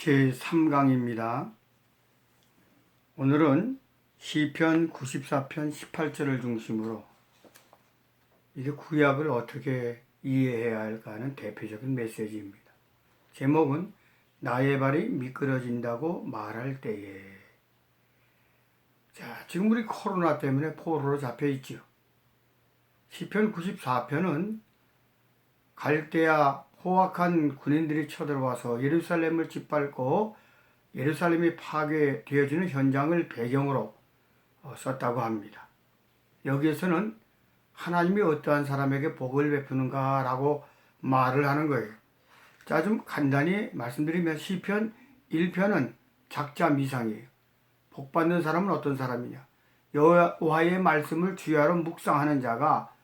제3강입니다. 오늘은 시편 94편 18절을 중심으로 이게 구약을 어떻게 이해해야 할까 하는 대표적인 메시지입니다. 제목은 나의 발이 미끄러진다고 말할 때에. 자, 지금 우리 코로나 때문에 포로로 잡혀 있죠. 시편 94편은 갈대아 포악한 군인들이 쳐들어와서 예루살렘을 짓밟고 예루살렘이 파괴되어지는 현장을 배경으로 썼다고 합니다. 여기에서는 하나님이 어떠한 사람에게 복을 베푸는가 라고 말을 하는 거예요. 자, 좀 간단히 말씀드리면 시편 1편은 작자 미상이에요. 복받는 사람은 어떤 사람이냐? 여호와의 말씀을 주야로 묵상하는 자가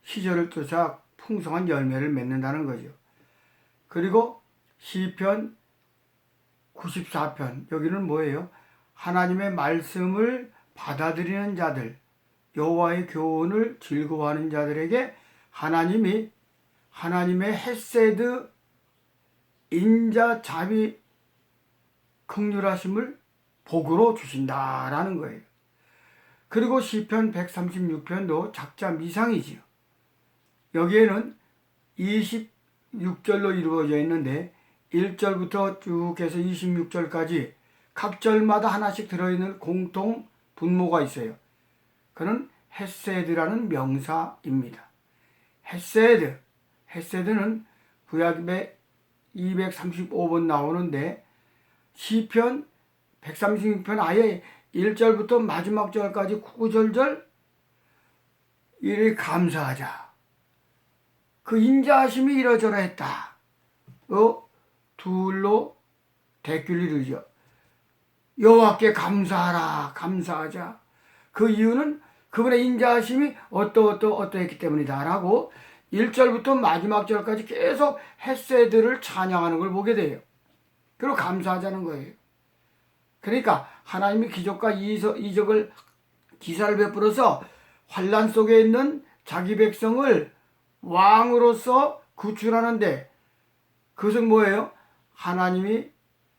시절을 쫓아 풍성한 열매를 맺는다는 거죠. 그리고 시편 94편 여기는 뭐예요? 하나님의 말씀을 받아들이는 자들, 여호와의 교훈을 즐거워하는 자들에게 하나님이 하나님의 헤세드 인자 자비 긍휼하심을 복으로 주신다라는 거예요. 그리고 시편 136편도 작자 미상이지요. 여기에는 26절로 이루어져 있는데 1절부터 쭉 해서 26절까지 각 절마다 하나씩 들어있는 공통 분모가 있어요. 그는 헤세드라는 명사입니다. 헤세드는 구약에 235번 나오는데 시편 136편 아예 1절부터 마지막 절까지 구구절절 이를 감사하자. 그 인자하심이 이러저러 했다. 둘로 대규를 이루죠. 여호와께 감사하라. 감사하자. 그 이유는 그분의 인자하심이 어떠했기 때문이다 라고 1절부터 마지막 절까지 계속 헤세드를 찬양하는 걸 보게 돼요. 그리고 감사하자는 거예요. 그러니까 하나님이 기적과 이적을 기사를 베풀어서 환난 속에 있는 자기 백성을 왕으로서 구출하는데 그것은 뭐예요? 하나님이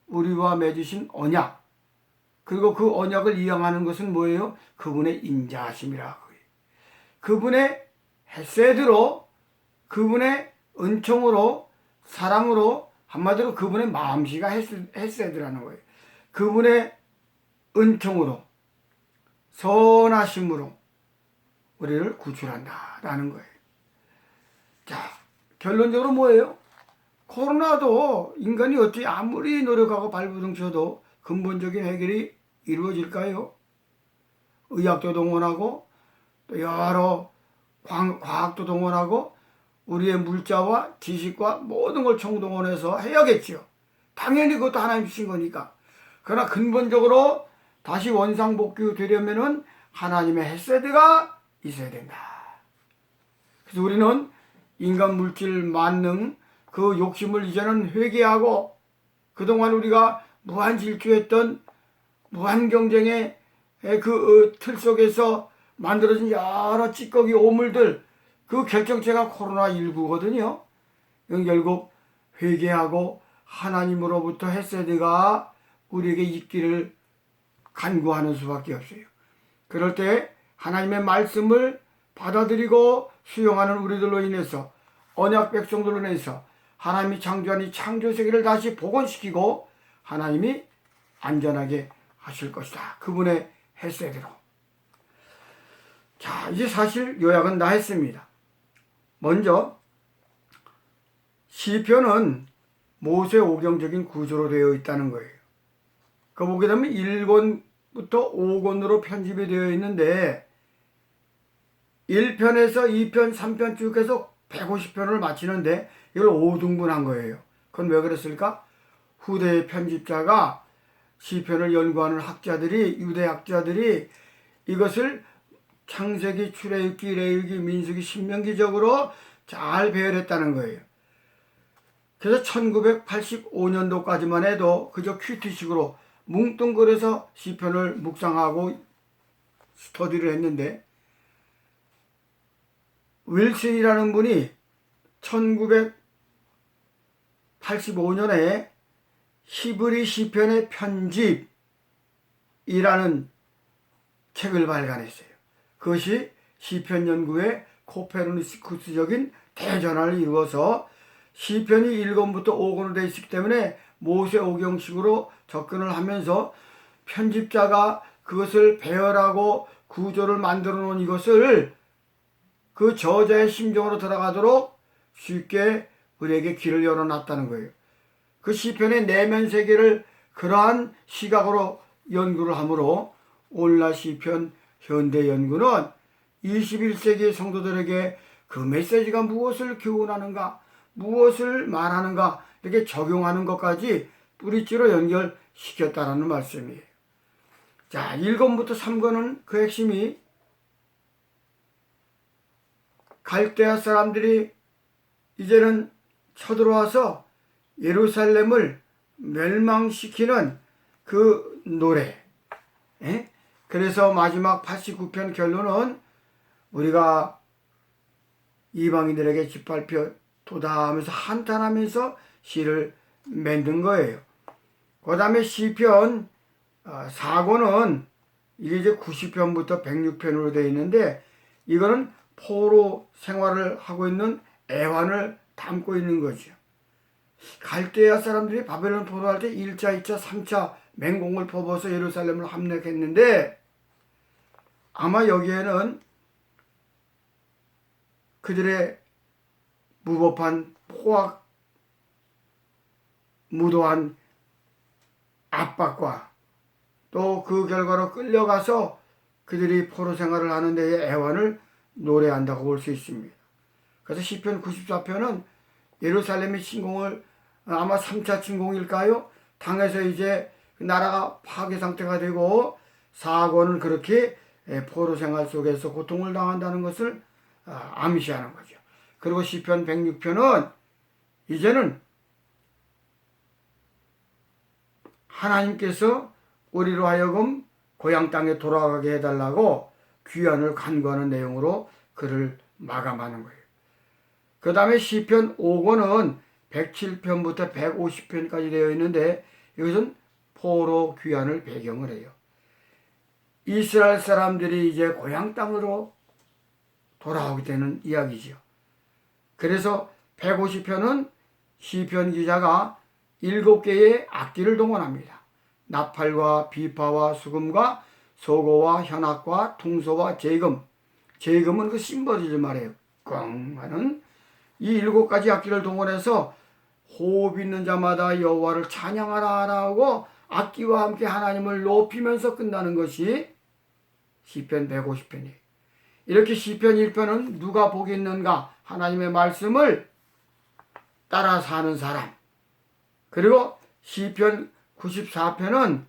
우리와 맺으신 언약, 그리고 그 언약을 이행하는 것은 뭐예요? 그분의 인자하심이라고 해요. 그분의 헤세드로, 그분의 은총으로, 사랑으로, 한마디로 그분의 마음씨가 헤세드라는 거예요. 그분의 은총으로, 선하심으로 우리를 구출한다라는 거예요. 자, 결론적으로 뭐예요? 코로나도 인간이 어찌 아무리 노력하고 발버둥 쳐도 근본적인 해결이 이루어질까요? 의학도 동원하고 또 여러 과학도 동원하고 우리의 물자와 지식과 모든 걸 총동원해서 해야겠지요. 당연히 그것도 하나님 주신 거니까. 그러나 근본적으로 다시 원상복귀 되려면은 하나님의 헤세드가 있어야 된다. 그래서 우리는 인간 물질 만능 그 욕심을 이제는 회개하고 그동안 우리가 무한 질주했던 무한 경쟁의 그 틀 속에서 만들어진 여러 찌꺼기 오물들 그 결정체가 코로나19거든요. 결국 회개하고 하나님으로부터 헤세드가 우리에게 있기를 간구하는 수밖에 없어요. 그럴 때 하나님의 말씀을 받아들이고 수용하는 우리들로 인해서 언약 백성들로 인해서 하나님이 창조한 이 창조세계를 다시 복원시키고 하나님이 안전하게 하실 것이다. 그분의 헤세드로. 자, 이제 사실 요약은 다 했습니다. 먼저 시편은 모세 오경적인 구조로 되어 있다는 거예요. 그 보게 되면 1권부터 5권으로 편집이 되어 있는데 1편에서 2편, 3편 쭉 해서 150편을 마치는데 이걸 5등분한 거예요. 그건 왜 그랬을까? 후대의 편집자가 시편을 연구하는 학자들이, 유대 학자들이 이것을 창세기, 출애굽기, 레위기, 민수기, 신명기적으로 잘 배열했다는 거예요. 그래서 1985년도까지만 해도 그저 큐티식으로 뭉뚱그려서 시편을 묵상하고 스터디를 했는데 윌슨이라는 분이 1985년에 히브리 시편의 편집이라는 책을 발간했어요. 그것이 시편 연구의 코페르니쿠스적인 대전환을 이루어서 시편이 1권부터 5권으로 되어 있기 때문에 모세 오경식으로 접근을 하면서 편집자가 그것을 배열하고 구조를 만들어 놓은 이것을 그 저자의 심정으로 들어가도록 쉽게 우리에게 길을 열어놨다는 거예요. 그 시편의 내면 세계를 그러한 시각으로 연구를 하므로 오늘날 시편 현대 연구는 21세기 성도들에게 그 메시지가 무엇을 교훈하는가, 무엇을 말하는가 이렇게 적용하는 것까지 뿌리째로 연결시켰다는 말씀이에요. 자, 1권부터 3권은 그 핵심이 갈대아 사람들이 이제는 쳐들어와서 예루살렘을 멸망시키는 그 노래. 그래서 마지막 89편 결론은 우리가 이방인들에게 짓밟혀 도다하면서 한탄하면서 시를 만든 거예요. 그 다음에 시편 4권은 이게 이제 90편부터 106편으로 되어 있는데 이거는 포로 생활을 하고 있는 애환을 담고 있는 거죠. 갈대아 사람들이 바벨론 포로할 때 1차, 2차, 3차 맹공을 퍼부어서 예루살렘을 함락했는데 아마 여기에는 그들의 무법한 포악, 무도한 압박과 또 그 결과로 끌려가서 그들이 포로 생활을 하는 데의 애환을 노래한다고 볼 수 있습니다. 그래서 시편 94편은 예루살렘의 침공을 아마 3차 침공일까요? 당해서 이제 나라가 파괴 상태가 되고 4권은 그렇게 포로 생활 속에서 고통을 당한다는 것을 암시하는 거죠. 그리고 시편 106편은 이제는 하나님께서 우리로 하여금 고향 땅에 돌아가게 해달라고 귀환을 간구하는 내용으로 그를 마감하는 거예요. 그 다음에 시편 5권은 107편부터 150편까지 되어 있는데 이것은 포로 귀환을 배경을 해요. 이스라엘 사람들이 이제 고향 땅으로 돌아오게 되는 이야기죠. 그래서 150편은 시편 기자가 7개의 악기를 동원합니다. 나팔과 비파와 수금과 소고와 현악과 통소와 제금. 제금은 그 심벌이를 말해요. 꽝 하는 이 7가지 악기를 동원해서 호흡 있는 자마다 여호와를 찬양하라 하고 악기와 함께 하나님을 높이면서 끝나는 것이 시편 150편이에요. 이렇게 시편 1편은 누가 보겠는가 하나님의 말씀을 따라 사는 사람. 그리고 시편 94편은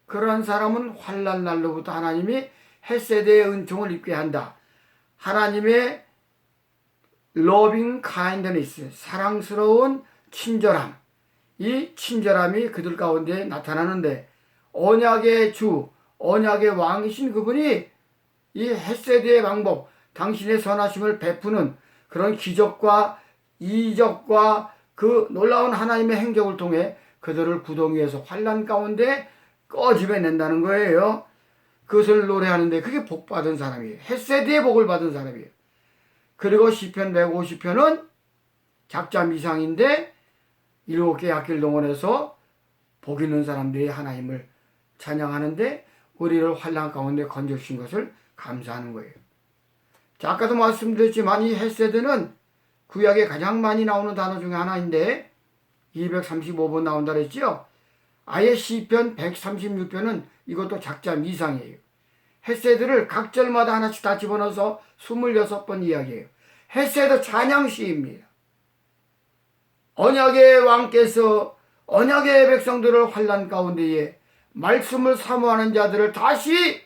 그러한 사람은 환난 날로부터 하나님이 헷세대의 은총을 입게 한다. 하나님의 loving kindness, 사랑스러운 친절함. 이 친절함이 그들 가운데 나타나는데 언약의 주, 언약의 왕이신 그분이 이 헷세대의 방법, 당신의 선하심을 베푸는 그런 기적과 이적과 그 놀라운 하나님의 행적을 통해 그들을 구덩이에서 환난 가운데 꺼집어낸다는 거예요. 그것을 노래하는데 그게 복받은 사람이에요. 헷세대의 복을 받은 사람이에요. 그리고 시편 150편은 작자 미상인데 7개의 악기를 동원해서 복 있는 사람들이 하나님을 찬양하는데 우리를 환난 가운데 건져주신 것을 감사하는 거예요. 자, 아까도 말씀드렸지만 이 헷세드는 구약에 가장 많이 나오는 단어 중에 하나인데 235번 나온다 그랬죠. 아예 시편 136편은 이것도 작자 미상이에요. 헷세드를 각 절마다 하나씩 다 집어넣어서 26번 이야기해요. 헷세드 찬양시입니다. 언약의 왕께서 언약의 백성들을 환난 가운데에 말씀을 사모하는 자들을 다시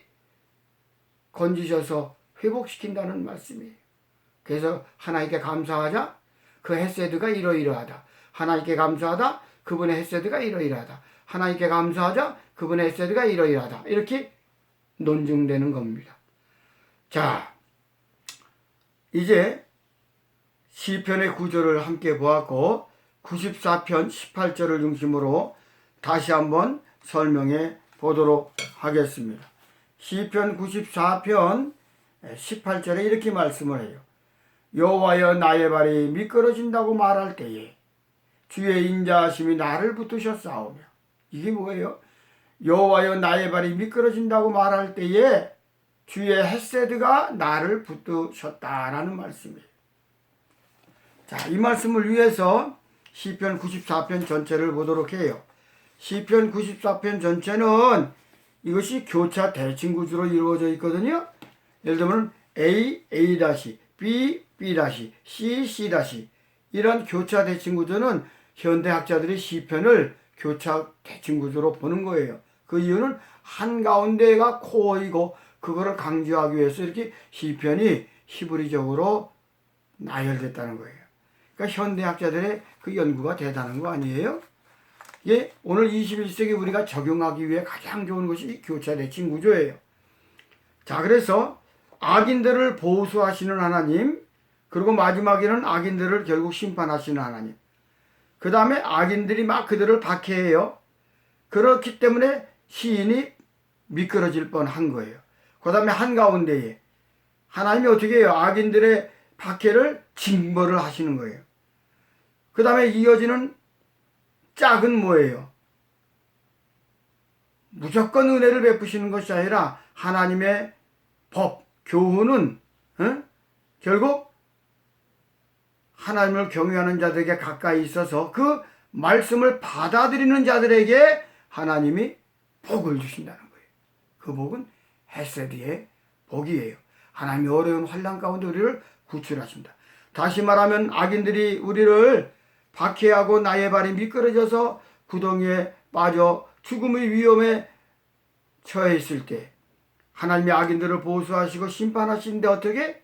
건지셔서 회복시킨다는 말씀이에요. 그래서 하나님께 감사하자. 그 헷세드가 이러이러하다. 하나님께 감사하다. 그분의 헷세드가 이러이러하다. 하나님께 감사하자. 그분의 헷세드가 이러이러하다. 이렇게 논증되는 겁니다. 자, 이제 시편의 구조를 함께 보았고 94편 18절을 중심으로 다시 한번 설명해 보도록 하겠습니다. 시편 94편 18절에 이렇게 말씀을 해요. 여호와여 나의 발이 미끄러진다고 말할 때에 주의 인자하심이 나를 붙드셨사오며. 이게 뭐예요? 여호와여 나의 발이 미끄러진다고 말할 때에 주의 헤세드가 나를 붙드셨다라는 말씀이에요. 자, 이 말씀을 위해서 시편 94편 전체를 보도록 해요. 시편 94편 전체는 이것이 교차 대칭 구조로 이루어져 있거든요. 예를 들면 A, A-, B, B-, C, C- 이런 교차 대칭 구조는 현대학자들이 시편을 교차 대칭 구조로 보는 거예요. 그 이유는 한가운데가 코어이고 그거를 강조하기 위해서 이렇게 시편이 히브리적으로 나열됐다는 거예요. 그러니까 현대학자들의 그 연구가 대단한 거 아니에요? 예, 오늘 21세기 우리가 적용하기 위해 가장 좋은 것이 교차 대칭 구조예요. 자, 그래서 악인들을 보수하시는 하나님, 그리고 마지막에는 악인들을 결국 심판하시는 하나님. 그 다음에 악인들이 막 그들을 박해해요. 그렇기 때문에 시인이 미끄러질 뻔한 거예요. 그 다음에 한가운데에 하나님이 어떻게 해요? 악인들의 박해를 징벌을 하시는 거예요. 그 다음에 이어지는 짝은 뭐예요? 무조건 은혜를 베푸시는 것이 아니라 하나님의 법, 교훈은 결국 하나님을 경외하는 자들에게 가까이 있어서 그 말씀을 받아들이는 자들에게 하나님이 복을 주신다는 거예요. 그 복은 헤세드의 복이에요. 하나님이 어려운 환난 가운데 우리를 구출하신다. 다시 말하면 악인들이 우리를 박해하고 나의 발이 미끄러져서 구덩이에 빠져 죽음의 위험에 처해 있을 때 하나님이 악인들을 보수하시고 심판하시는데 어떻게?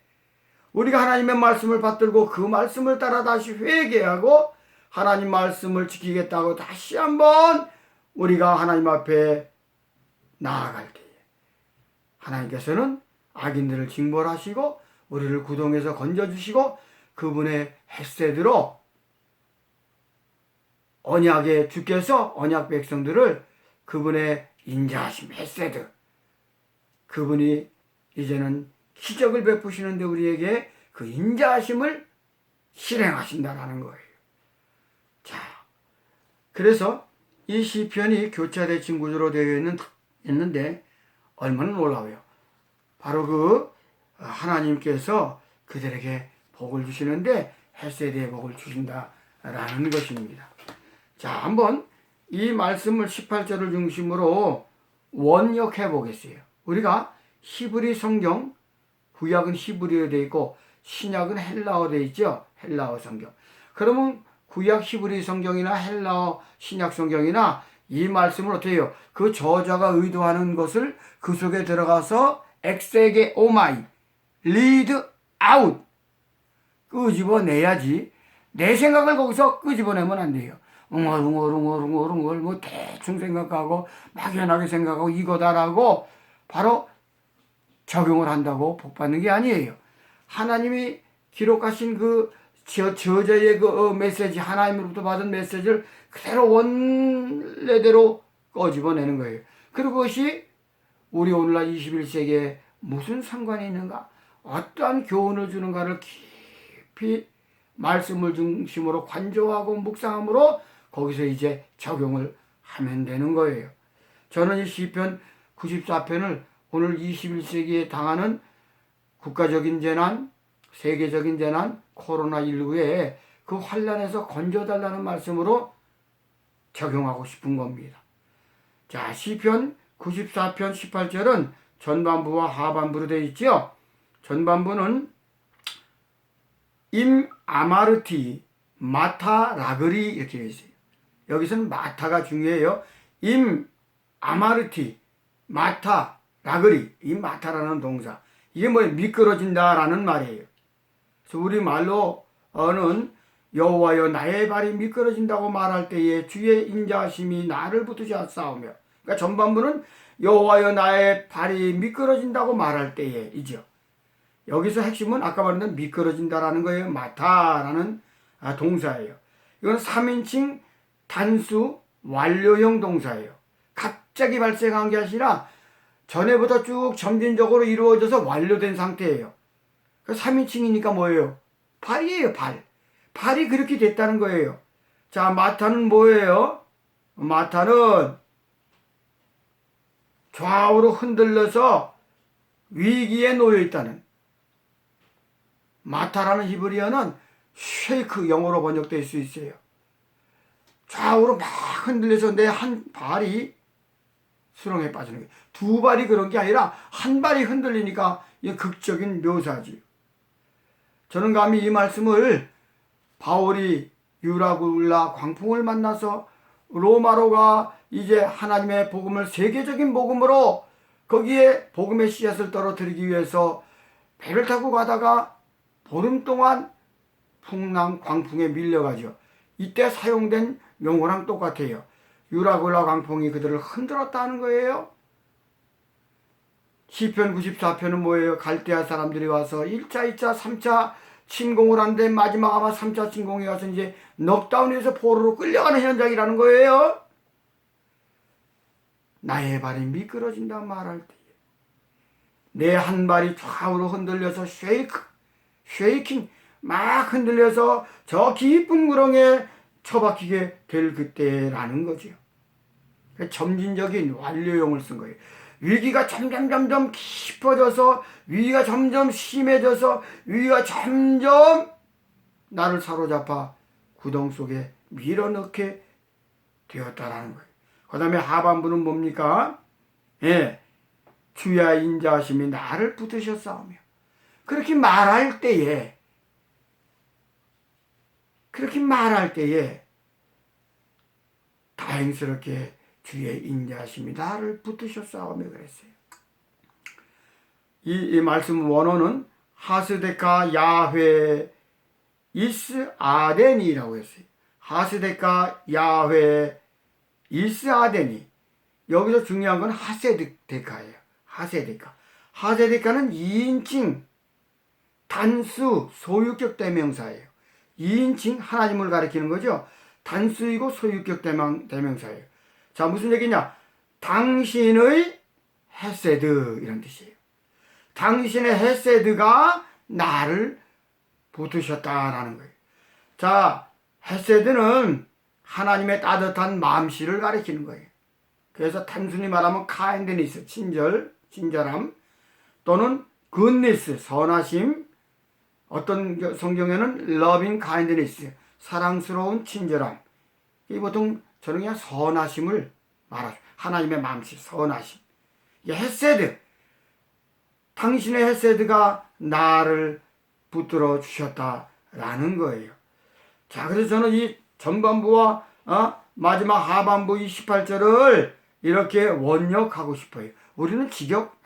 우리가 하나님의 말씀을 받들고 그 말씀을 따라 다시 회개하고 하나님 말씀을 지키겠다고 다시 한번 우리가 하나님 앞에 나아갈 때에 하나님께서는 악인들을 징벌하시고 우리를 구덩이에서 건져주시고 그분의 헤세드로 언약의 주께서 언약 백성들을 그분의 인자하심 헤세드, 그분이 이제는 기적을 베푸시는데 우리에게 그 인자하심을 실행하신다라는 거예요. 자, 그래서 이 시편이 교차대칭 구조로 되어 있는데 얼마나 놀라워요. 바로 그 하나님께서 그들에게 복을 주시는데 헤세드의 복을 주신다라는 것입니다. 자, 한번 이 말씀을 18절을 중심으로 원역해 보겠어요. 우리가 히브리 성경, 구약은 히브리어로 되어 있고 신약은 헬라어로 되어 있죠. 헬라어 성경. 그러면 구약 히브리 성경이나 헬라어 신약 성경이나 이 말씀을 어떻게 해요? 그 저자가 의도하는 것을 그 속에 들어가서 엑세게 오마이, 리드 아웃, 끄집어내야지. 내 생각을 거기서 끄집어내면 안 돼요. 웅얼 뭐 대충 생각하고 막연하게 생각하고 이거다라고 바로 적용을 한다고 복 받는 게 아니에요. 하나님이 기록하신 그 저자의 그 메시지, 하나님으로부터 받은 메시지를 그대로 원래대로 꺼집어내는 거예요. 그리고 그것이 우리 오늘날 21세기에 무슨 상관이 있는가? 어떠한 교훈을 주는가를 깊이 말씀을 중심으로 관조하고 묵상함으로 거기서 이제 적용을 하면 되는 거예요. 저는 이 시편 94편을 오늘 21세기에 당하는 국가적인 재난, 세계적인 재난, 코로나19에 그 환난에서 건져달라는 말씀으로 적용하고 싶은 겁니다. 자, 시편 94편 18절은 전반부와 하반부로 되어 있죠. 전반부는 임 아마르티 마타 라그리 이렇게 되어 있어요. 여기서는 마타가 중요해요. 임 아마르티 마타 라그리, 이 마타라는 동사, 이게 뭐예요? 미끄러진다라는 말이에요. 그래서 우리 말로는 여호와여 나의 발이 미끄러진다고 말할 때에 주의 인자하심이 나를 붙으셨사오며, 그러니까 전반부는 여호와여 나의 발이 미끄러진다고 말할 때에 이죠. 여기서 핵심은 아까 말했던 미끄러진다라는 거예요. 마타라는 동사예요. 이건 3인칭 단수 완료형 동사예요. 갑자기 발생한 게 아니라 전에부터 쭉 점진적으로 이루어져서 완료된 상태예요. 3인칭이니까 뭐예요? 발이에요, 발. 발이 그렇게 됐다는 거예요. 자, 마타는 뭐예요? 마타는 좌우로 흔들려서 위기에 놓여 있다는. 마타라는 히브리어는 쉐이크, 영어로 번역될 수 있어요. 좌우로 막 흔들려서 내 한 발이 수렁에 빠지는 거예요. 두 발이 그런 게 아니라 한 발이 흔들리니까 이게 극적인 묘사지. 저는 감히 이 말씀을 바울이 유라굴라 광풍을 만나서 로마로가 이제 하나님의 복음을 세계적인 복음으로 거기에 복음의 씨앗을 떨어뜨리기 위해서 배를 타고 가다가 보름 동안 풍랑 광풍에 밀려가죠. 이때 사용된 용어랑 똑같아요. 유라굴라 광풍이 그들을 흔들었다는 거예요. 시편 94편은 뭐예요? 갈대아 사람들이 와서 1차, 2차, 3차 침공을 하는데 마지막 아마 3차 침공에 가서 이제 넉다운에서 포로로 끌려가는 현장이라는 거예요. 나의 발이 미끄러진다 말할 때에 내 한 발이 좌우로 흔들려서 쉐이킹 막 흔들려서 저 깊은 구렁에 처박히게 될 그때라는 거죠. 점진적인 완료형을 쓴 거예요. 위기가 점점 깊어져서 위기가 점점 심해져서 위기가 점점 나를 사로잡아 구덩 속에 밀어넣게 되었다라는 거예요. 그 다음에 하반부는 뭡니까? 예, 주야 인자하심이 나를 붙으셨사오며. 그렇게 말할 때에 다행스럽게 주의 인자하심이 나를 붙으셨사오며 그랬어요. 이 말씀 원어는 하스데카 야훼 이스 아데니라고 했어요. 하스데카 야훼 이스 아데니. 여기서 중요한 건 하세데카예요. 하세데카는 2인칭 단수 소유격 대명사예요. 2인칭 하나님을 가리키는 거죠. 단수이고 소유격 대명사예요. 자, 무슨 얘기냐? 당신의 헤세드 이런 뜻이에요. 당신의 헤세드가 나를 붙으셨다라는 거예요. 자, 헤세드는 하나님의 따뜻한 마음씨를 가리키는 거예요. 그래서 단순히 말하면 카인드니스, 친절함, 또는 굿니스, 선하심, 어떤 성경에는 loving kindness, 사랑스러운 친절함. 이 보통 저는 그냥 선하심을 말하죠. 하나님의 마음씨, 선하심. 이게 헤세드. 당신의 헤세드가 나를 붙들어 주셨다라는 거예요. 자, 그래서 저는 이 전반부와 마지막 하반부 28절을 이렇게 원역하고 싶어요. 우리는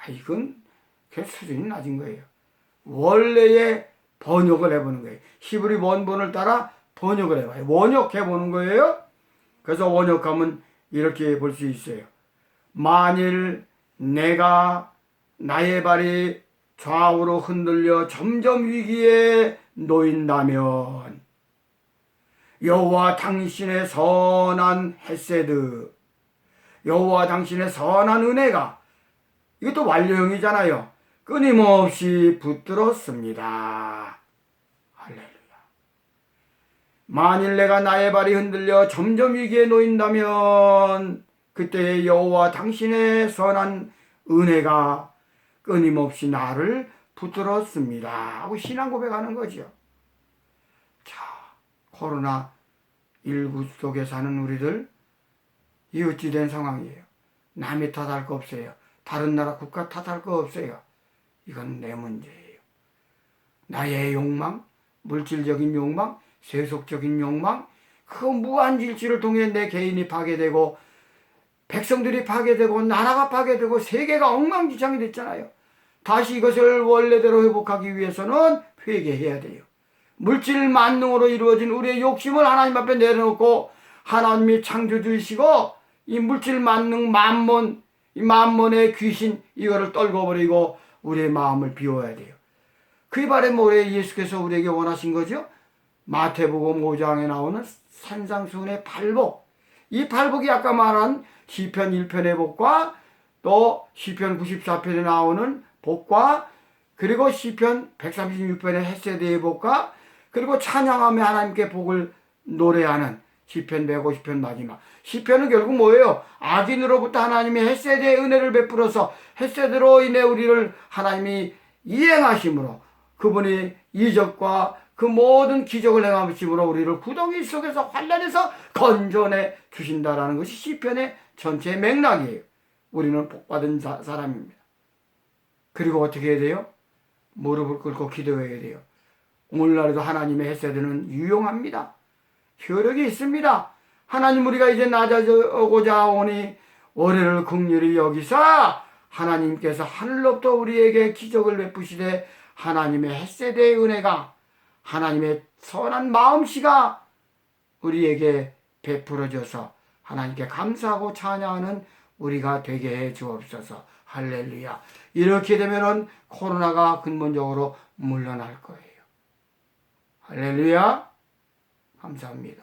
이건 그냥 수준이 낮은 거예요. 원래의 번역을 해보는 거예요. 히브리 원본을 따라 번역을 해봐요. 원역해보는 거예요. 그래서 원역하면 이렇게 볼 수 있어요. 만일 내가 나의 발이 좌우로 흔들려 점점 위기에 놓인다면 여호와 당신의 선한 헤세드, 여호와 당신의 선한 은혜가, 이것도 완료형이잖아요. 끊임없이 붙들었습니다. 할렐루야. 만일 내가 나의 발이 흔들려 점점 위기에 놓인다면 그때 여호와 당신의 선한 은혜가 끊임없이 나를 붙들었습니다 하고 신앙 고백하는 거죠. 자, 코로나19 속에 사는 우리들, 이 어찌된 상황이에요. 남이 탓할 거 없어요. 다른 나라 국가 탓할 거 없어요. 이건 내 문제예요. 나의 욕망, 물질적인 욕망, 세속적인 욕망, 그 무한 질주를 통해 내 개인이 파괴되고 백성들이 파괴되고 나라가 파괴되고 세계가 엉망진창이 됐잖아요. 다시 이것을 원래대로 회복하기 위해서는 회개해야 돼요. 물질 만능으로 이루어진 우리의 욕심을 하나님 앞에 내려놓고 하나님이 창조주이시고 이 물질 만능 만몬, 이 만몬의 귀신 이거를 떨궈버리고 우리의 마음을 비워야 돼요. 그에 바래 뭐래 예수께서 우리에게 원하신 거죠? 마태복음 5장에 나오는 산상수훈의 발복, 이 발복이 아까 말한 시편 1편의 복과 또 시편 94편에 나오는 복과 그리고 시편 136편의 헤세드의 복과 그리고 찬양하며 하나님께 복을 노래하는 시편 150편 마지막. 시편은 결국 뭐예요? 악인으로부터 하나님의 헤세드의 은혜를 베풀어서 헤세드로 인해 우리를 하나님이 이행하심으로 그분이 이적과 그 모든 기적을 행하심으로 우리를 구덩이 속에서 환난에서 건져내 주신다라는 것이 시편의 전체 맥락이에요. 우리는 복받은 사람입니다. 그리고 어떻게 해야 돼요? 무릎을 꿇고 기도해야 돼요. 오늘날에도 하나님의 헤세드는 유용합니다. 효력이 있습니다. 하나님, 우리가 이제 낮아져고자 오니 올해를 긍휼히 여기사 하나님께서 하늘로부터 우리에게 기적을 베푸시되 하나님의 헤세드의 은혜가, 하나님의 선한 마음씨가 우리에게 베풀어져서 하나님께 감사하고 찬양하는 우리가 되게 해 주옵소서. 할렐루야. 이렇게 되면은 코로나가 근본적으로 물러날 거예요. 할렐루야. 감사합니다.